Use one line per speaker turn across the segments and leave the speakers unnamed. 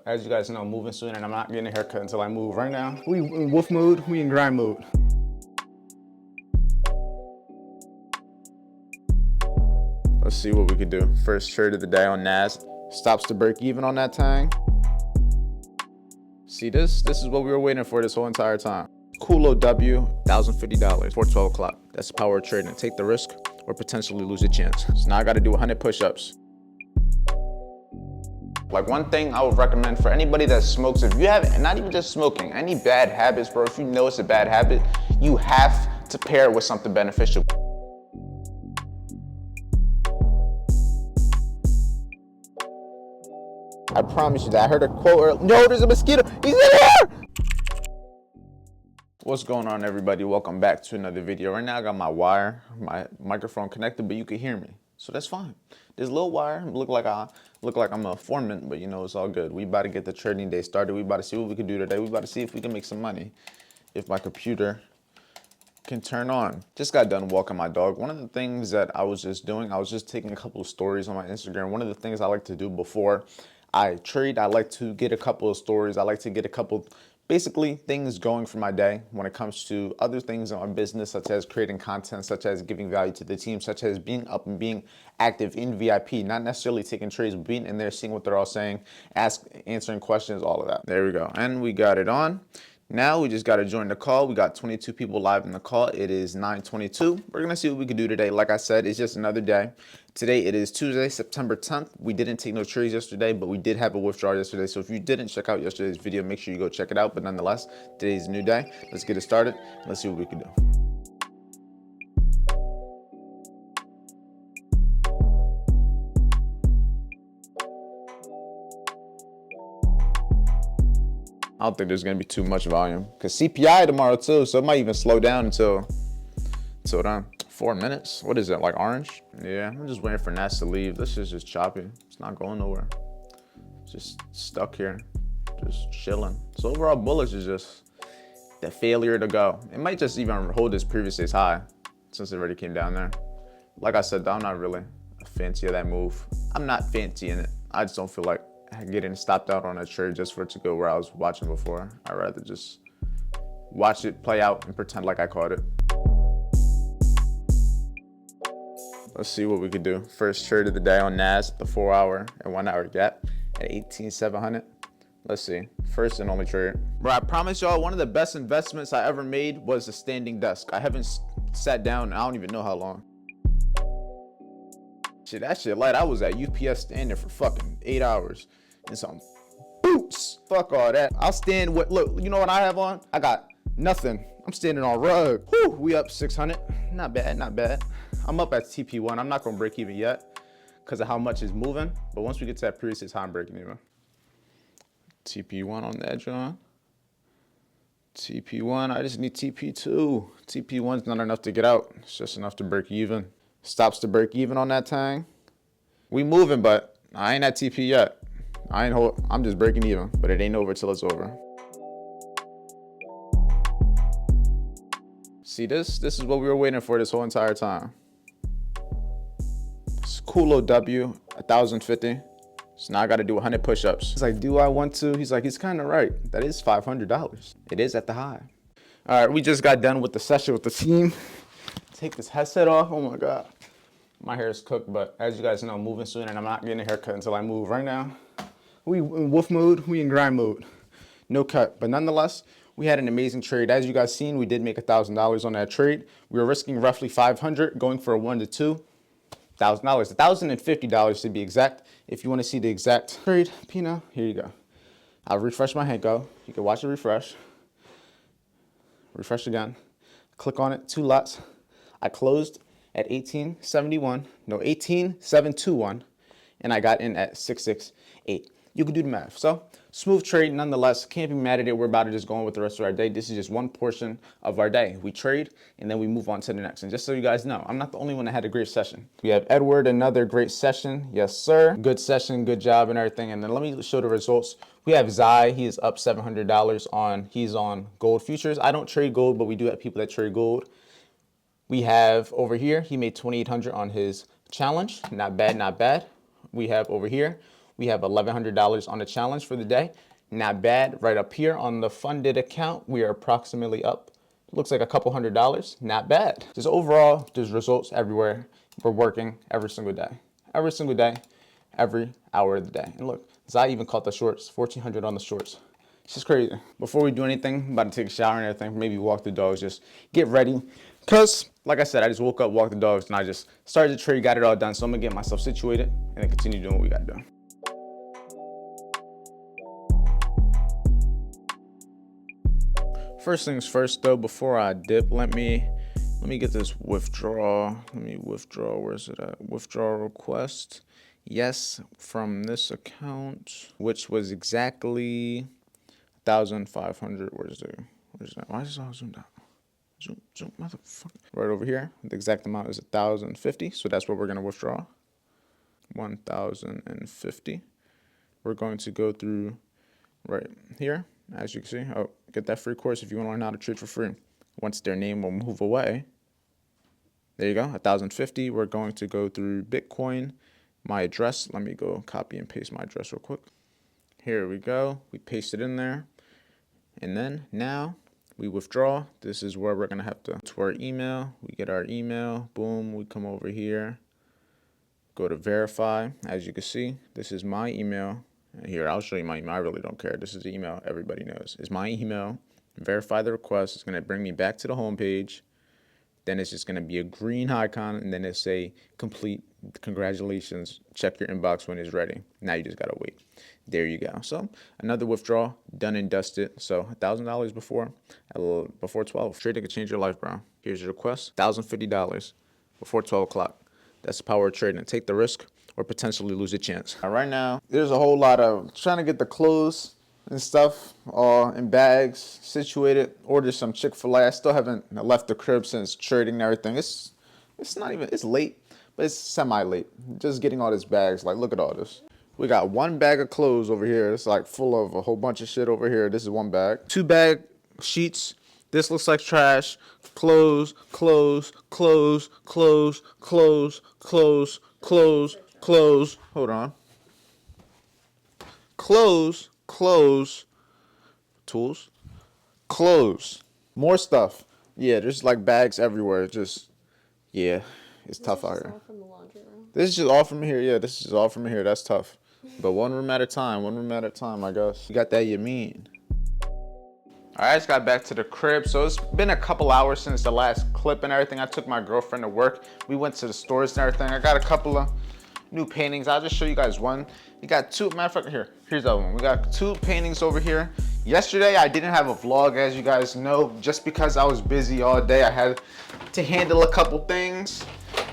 as you guys know, I'm moving soon and I'm not getting a haircut until I move. Right now, we in wolf mode, we in grind mode. Let's see what we could do. First trade of the day on Nas. Stops to break even on that tang. See this? This is what we were waiting for this whole entire time. Cool low W, $1,050 for 12 o'clock. That's the power of trading. Take the risk or potentially lose your chance. So now I gotta do 100 push-ups. Like, one thing I would recommend for anybody that smokes, if you have, not even just smoking, any bad habits, bro, if you know it's a bad habit, you have to pair it with something beneficial. I promise you that. I heard a quote earlier. No, there's a mosquito. He's in here! What's going on, everybody? Welcome back to another video. Right now I got my wire, my microphone connected, but you can hear me, so that's fine. This little wire look like I'm a foreman, but you know, it's all good. We about to get the trading day started. We about to see what we can do today. We about to see if we can make some money, if my computer can turn on. Just got done walking my dog. One of the things that I was just doing, I was just taking a couple of stories on my Instagram. One of the things I like to do before I trade, I like to get a couple of stories. I like to get a couple, basically, things going for my day when it comes to other things in my business, such as creating content, such as giving value to the team, such as being up and being active in VIP, not necessarily taking trades, but being in there, seeing what they're all saying, answering questions, all of that. There we go. And we got it on. Now we just got to join the call. We got 22 people live in the call. It is 9:22. We're going to see what we can do today. Like I said, it's just another day. Today it is Tuesday, September 10th. We didn't take no trades yesterday, but we did have a withdrawal yesterday. So if you didn't check out yesterday's video, make sure you go check it out. But nonetheless, today's a new day. Let's get it started. Let's see what we can do. I don't think there's gonna be too much volume because CPI tomorrow too, so it might even slow down until then. 4 minutes. What is it, like orange? Yeah, I'm just waiting for Nas to leave. This is just choppy. It's not going nowhere. It's just stuck here, just chilling. So overall bullish is just the failure to go. It might just even hold this previous day's high since it already came down there. Like I said, I'm not really a fancy of that move. I'm not fancy in it. I just don't feel like getting stopped out on a trade just for it to go where I was watching before. I'd rather just watch it play out and pretend like I caught it. Let's see what we could do. First trade of the day on Nas, the 4-hour and 1-hour gap at 18,700. Let's see. First and only trade. Bro, I promise y'all, one of the best investments I ever made was a standing desk. I haven't sat down in I don't even know how long. Shit, that shit light. I was at UPS standing for fucking 8 hours and some boots. Fuck all that. I'll stand with, look, you know what I have on? I got nothing. I'm standing on rug. Whew, we up 600. Not bad, not bad. I'm up at TP1. I'm not gonna break even yet because of how much is moving. But once we get to that previous high, I'm breaking even. TP1 on that, John. TP1, I just need TP2. TP1's not enough to get out. It's just enough to break even. Stops to break even on that tang. We moving, but I ain't at TP yet. I'm just breaking even, but it ain't over till it's over. See this? This is what we were waiting for this whole entire time. It's cool low W, 1,050. So now I gotta do 100 push-ups. He's like, do I want to? He's like, he's kind of right. That is $500. It is at the high. All right, we just got done with the session with the team. Take this headset off. Oh my God. My hair is cooked, but as you guys know, I'm moving soon and I'm not getting a haircut until I move. Right now, we in wolf mode, we in grind mode. No cut, but nonetheless, we had an amazing trade. As you guys seen, we did make $1,000 on that trade. We were risking roughly 500, going for a 1 to 2. $1,000, $1,050 to be exact. If you want to see the exact trade, Pina, here you go. I'll refresh my head go. You can watch it refresh. Refresh again. Click on it, 2 lots. I closed at 1871, no, 18,721, and I got in at 668. You can do the math. So smooth trade nonetheless. Can't be mad at it. We're about to just go on with the rest of our day. This is just one portion of our day. We trade and then we move on to the next. And just so you guys know, I'm not the only one that had a great session. We have Edward, another great session. Yes, sir. Good session, good job and everything. And then let me show the results. We have Zai. He is up $700 he's on gold futures. I don't trade gold, but we do have people that trade gold. We have over here, he made 2,800 on his challenge. Not bad, not bad. We have over here
We have $1,100 on the challenge for the day. Not bad. Right up here on the funded account, we are approximately up. Looks like a couple $100. Not bad. Just overall, there's results everywhere. We're working every single day. Every single day, every hour of the day. And look, Zai even caught the shorts, 1,400 on the shorts. It's just crazy. Before we do anything, I'm about to take a shower and everything, maybe walk the dogs, just get ready. Because, like I said, I just woke up, walked the dogs, and I just started the trade, got it all done. So I'm going to get myself situated and then continue doing what we got to do. First things first, though, before I dip, let me get this withdrawal. Let me withdraw. Where's it at? Withdrawal request. Yes, from this account, which was exactly 1,500. Where's that? Why is it all zoomed out? Zoom, motherfucker. Right over here. The exact amount is 1,050. So that's what we're gonna withdraw. 1,050. We're going to go through right here. As you can see, oh, get that free course if you want to learn how to trade for free. Once their name will move away, there you go, 1,050. We're going to go through Bitcoin, my address. Let me go copy and paste my address real quick. Here we go. We paste it in there. And then now we withdraw. This is where we're going to have to our email. We get our email. Boom. We come over here. Go to verify. As you can see, this is my email. Here, I'll show you my email. I really don't care. This is the email everybody knows. It's my email. Verify the request. It's going to bring me back to the home page. Then it's just going to be a green icon, and then it's say complete. Congratulations. Check your inbox when it's ready. Now you just got to wait. There you go. So another withdrawal, done and dusted. So $1,000 before 12. Trading can change your life, bro. Here's your request. $1,050 before 12 o'clock. That's the power of trading. Take the risk or potentially lose a chance. Right now, there's a whole lot of trying to get the clothes and stuff all in bags, situated. Ordered some Chick-fil-A. I still haven't left the crib since trading and everything. It's not even, it's late, but it's semi-late. Just getting all these bags. Like, look at all this. We got one bag of clothes over here. It's like full of a whole bunch of shit over here. This is one bag. 2 bag sheets. This looks like trash. Clothes, clothes, clothes, clothes, clothes, clothes, clothes, clothes. Hold on. Clothes, clothes, tools, clothes, more stuff. Yeah, there's like bags everywhere. Just, yeah, it's tough out here. From the laundry room. This is just all from here. Yeah, this is all from here. That's tough. But one room at a time, I guess. You got that, you mean. All right, I just got back to the crib. So it's been a couple hours since the last clip and everything. I took my girlfriend to work. We went to the stores and everything. I got a couple of new paintings. I'll just show you guys one. You got 2, matter of fact, here's the other one. We got 2 paintings over here. Yesterday, I didn't have a vlog, as you guys know, just because I was busy all day. I had to handle a couple things.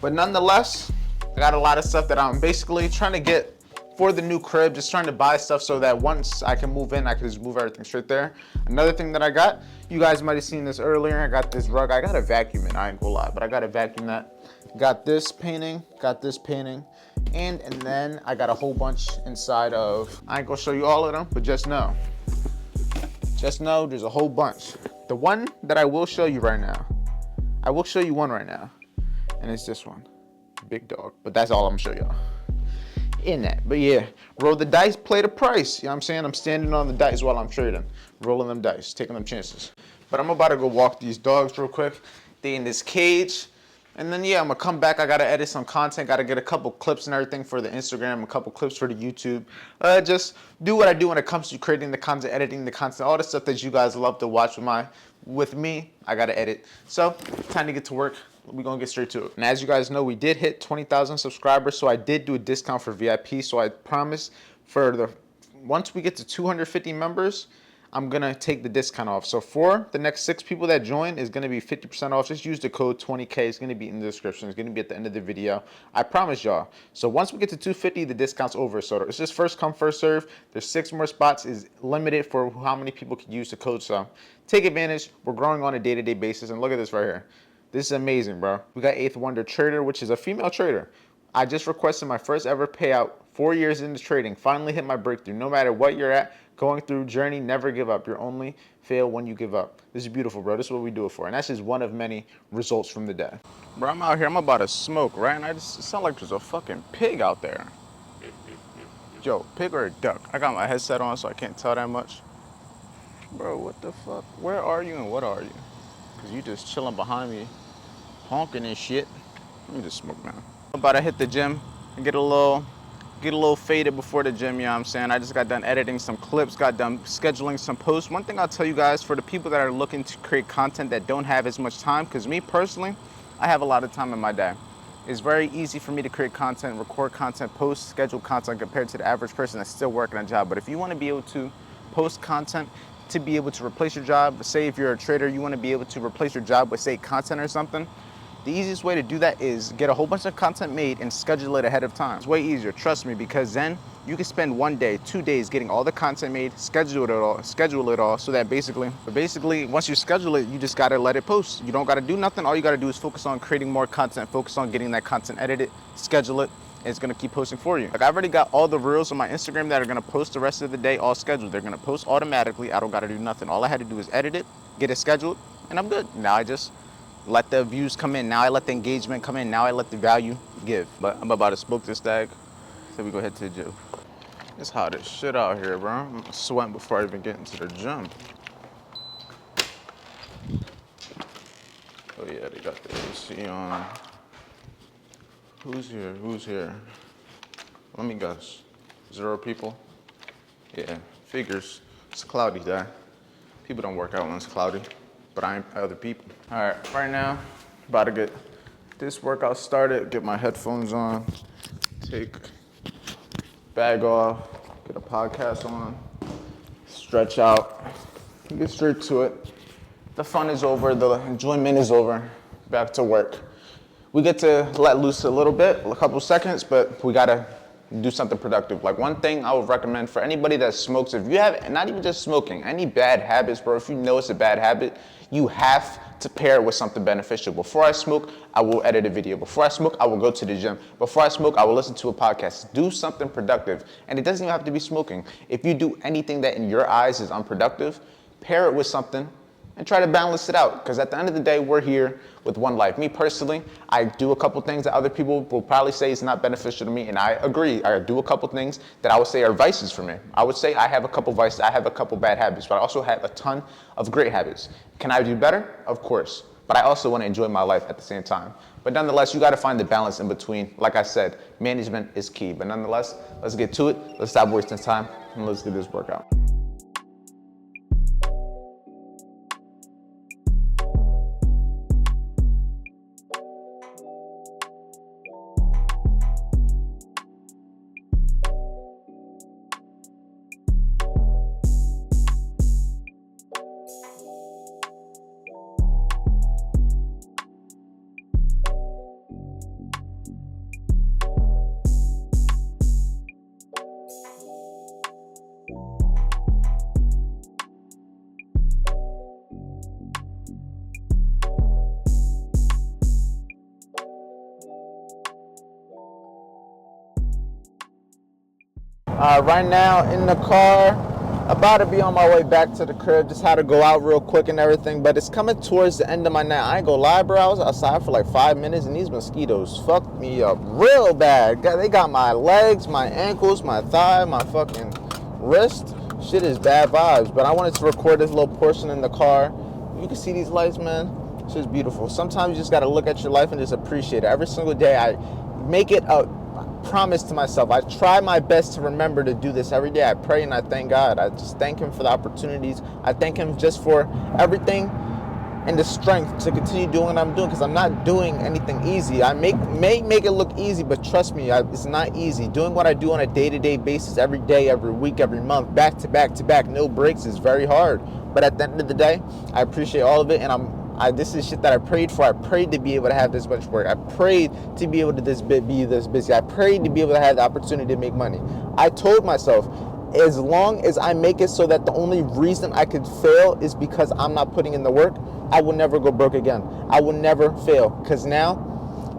But nonetheless, I got a lot of stuff that I'm basically trying to get for the new crib, just trying to buy stuff so that once I can move in, I can just move everything straight there. Another thing that I got, you guys might have seen this earlier, I got this rug. I got to vacuum it, I ain't gonna lie, but I got to vacuum that. Got this painting, and then I got a whole bunch inside of, I ain't gonna show you all of them, but just know there's a whole bunch. The one that I will show you right now, I will show you one right now, and it's this one, big dog, but that's all I'm gonna show y'all in that. But yeah, roll the dice, play the price. You know what I'm saying? I'm standing on the dice while I'm trading, rolling them dice, taking them chances. But I'm about to go walk these dogs real quick. They in this cage. And then, yeah, I'm going to come back. I got to edit some content. Got to get a couple clips and everything for the Instagram, a couple clips for the YouTube. Just do what I do when it comes to creating the content, editing the content, all the stuff that you guys love to watch with me. I got to edit. So, time to get to work. We're going to get straight to it. And as you guys know, we did hit 20,000 subscribers. So, I did do a discount for VIP. So, I promise once we get to 250 members, I'm going to take the discount off. So for the next 6 people that join, is going to be 50% off. Just use the code 20K. It's going to be in the description. It's going to be at the end of the video. I promise y'all. So once we get to 250, the discount's over. So it's just first come, first serve. There's 6 more spots. Is limited for how many people can use the code. So take advantage. We're growing on a day-to-day basis. And look at this right here. This is amazing, bro. We got 8th Wonder Trader, which is a female trader. I just requested my first ever payout. 4 years into trading. Finally hit my breakthrough. No matter what you're at, going through journey, never give up. You're only fail when you give up. This is beautiful, bro. This is what we do it for. And that's just one of many results from the day. Bro, I'm out here. I'm about to smoke, right? And I just sound like there's a fucking pig out there. Yo, pig or a duck? I got my headset on, so I can't tell that much. Bro, what the fuck? Where are you and what are you? Because you just chilling behind me, honking and shit. Let me just smoke now. I'm about to hit the gym and get a little faded before the gym, you know what I'm saying? I just got done editing some clips, got done scheduling some posts. One thing I'll tell you guys, for the people that are looking to create content that don't have as much time, because me personally, I have a lot of time in my day. It's very easy for me to create content, record content, post, schedule content compared to the average person that's still working a job. But if you want to be able to post content to be able to replace your job, say if you're a trader, you want to be able to replace your job with, say, content or something, the easiest way to do that is get a whole bunch of content made and schedule it ahead of time. It's way easier, trust me, because then you can spend 1 day, 2 days getting all the content made, schedule it all, so that basically once you schedule it, you just gotta let it post. You don't gotta do nothing. All you gotta do is focus on creating more content, focus on getting that content edited, schedule it, and it's gonna keep posting for you. Like, I've already got all the reels on my Instagram that are gonna post the rest of the day all scheduled. They're gonna post automatically. I don't gotta do nothing. All I had to do is edit it, get it scheduled, and I'm good. Now I just let the views come in. Now I let the engagement come in. Now I let the value give. But I'm about to smoke this stag, so we go head to the gym. It's hot as shit out here, bro. I'm sweating before I even get into the gym. Oh yeah, they got the AC on. Who's here? Who's here? Let me guess. 0 people? Yeah, figures. It's cloudy there. People don't work out when it's cloudy, but I ain't other people. All right, right now, about to get this workout started, get my headphones on, take bag off, get a podcast on, stretch out, get straight to it. The fun is over, the enjoyment is over, back to work. We get to let loose a little bit, a couple seconds, but we gotta do something productive. Like, one thing I would recommend for anybody that smokes, if you have, not even just smoking, any bad habits, bro, if you know it's a bad habit, you have to pair it with something beneficial. Before I smoke, I will edit a video. Before I smoke, I will go to the gym. Before I smoke, I will listen to a podcast. Do something productive. And it doesn't even have to be smoking. If you do anything that in your eyes is unproductive, pair it with something and try to balance it out. Because at the end of the day, we're here with one life. Me personally, I do a couple things that other people will probably say is not beneficial to me, and I agree. I do a couple things that I would say are vices for me. I would say I have a couple vices, I have a couple bad habits, but I also have a ton of great habits. Can I do better? Of course. But I also want to enjoy my life at the same time. But nonetheless, you got to find the balance in between. Like I said, management is key. But nonetheless, let's get to it. Let's stop wasting time, and let's get this workout. Right now in the car, about to be on my way back to the crib. Just had to go out real quick and everything, but it's coming towards the end of my night. I ain't gonna lie, bro. I was outside for like 5 minutes and these mosquitoes fucked me up real bad. They got my legs, my ankles, my thigh, my fucking wrist. Shit is bad vibes, but I wanted to record this little portion in the car. You can see these lights, man. It's just beautiful. Sometimes you just gotta look at your life and just appreciate it. Every single day I make it a promise to myself. I try my best to remember to do this every day. I pray and I thank God. I just thank him for the opportunities. I thank him just for everything and the strength to continue doing what I'm doing, because I'm not doing anything easy. I may make it look easy, but trust me, it's not easy. Doing what I do on a day-to-day basis, every day, every week, every month, back to back to back, no breaks, is very hard. But at the end of the day, I appreciate all of it, and this is shit that I prayed for. I prayed to be able to have this much work. I prayed to be able to be this busy. I prayed to be able to have the opportunity to make money. I told myself, as long as I make it so that the only reason I could fail is because I'm not putting in the work, I will never go broke again. I will never fail, because now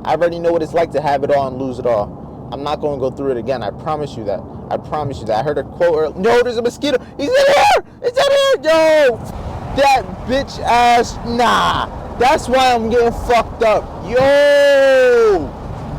I already know what it's like to have it all and lose it all. I'm not going to go through it again. I promise you that. I promise you that. I heard a quote earlier. No, there's a mosquito. He's in here. It's in here. Yo. That bitch ass, nah. That's why I'm getting fucked up. Yo,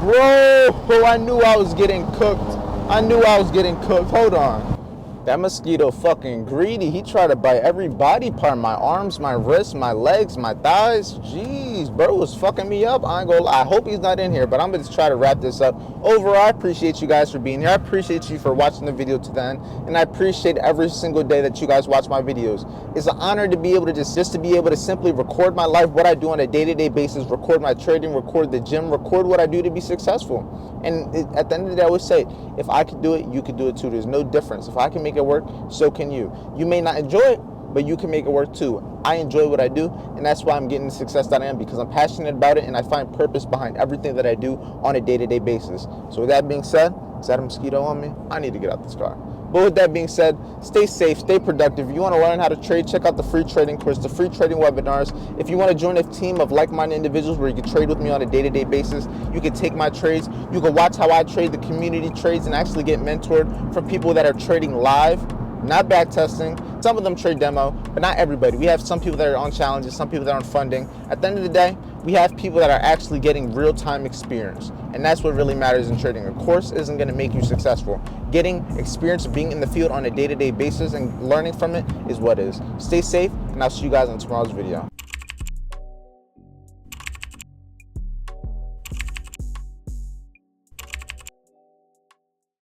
bro, I knew I was getting cooked.
I knew I was getting cooked. Hold on. That mosquito fucking greedy. He tried to bite every body part. My arms, my wrists, my legs, my thighs. Jeez, bro was fucking me up. I ain't gonna lie. I hope he's not in here, but I'm gonna try to wrap this up. Overall, I appreciate you guys for being here. I appreciate you for watching the video to the end. And I appreciate every single day that you guys watch my videos. It's an honor to be able to just to be able to simply record my life, what I do on a day-to-day basis, record my trading, record the gym, record what I do to be successful. And at the end of the day, I always say, if I can do it, you can do it too. There's no difference. If I can make it work, so can you. You may not enjoy it, but you can make it work too. I enjoy what I do, and that's why I'm getting the success that I am, because I'm passionate about it and I find purpose behind everything that I do on a day-to-day basis. So with that being said, is that a mosquito on me? I need to get out this car. But with that being said, stay safe, stay productive. If you want to learn how to trade, check out the free trading course, the free trading webinars. If you want to join a team of like-minded individuals where you can trade with me on a day-to-day basis, you can take my trades, you can watch how I trade, the community trades, and actually get mentored from people that are trading live, not back testing. Some of them trade demo, but not everybody. We have some people that are on challenges, some people that are on funding. At the end of the day, we have people that are actually getting real-time experience, and that's what really matters in trading. A course isn't going to make you successful. Getting experience, being in the field on a day-to-day basis and learning from it is what is. Stay safe, and I'll see you guys on tomorrow's video.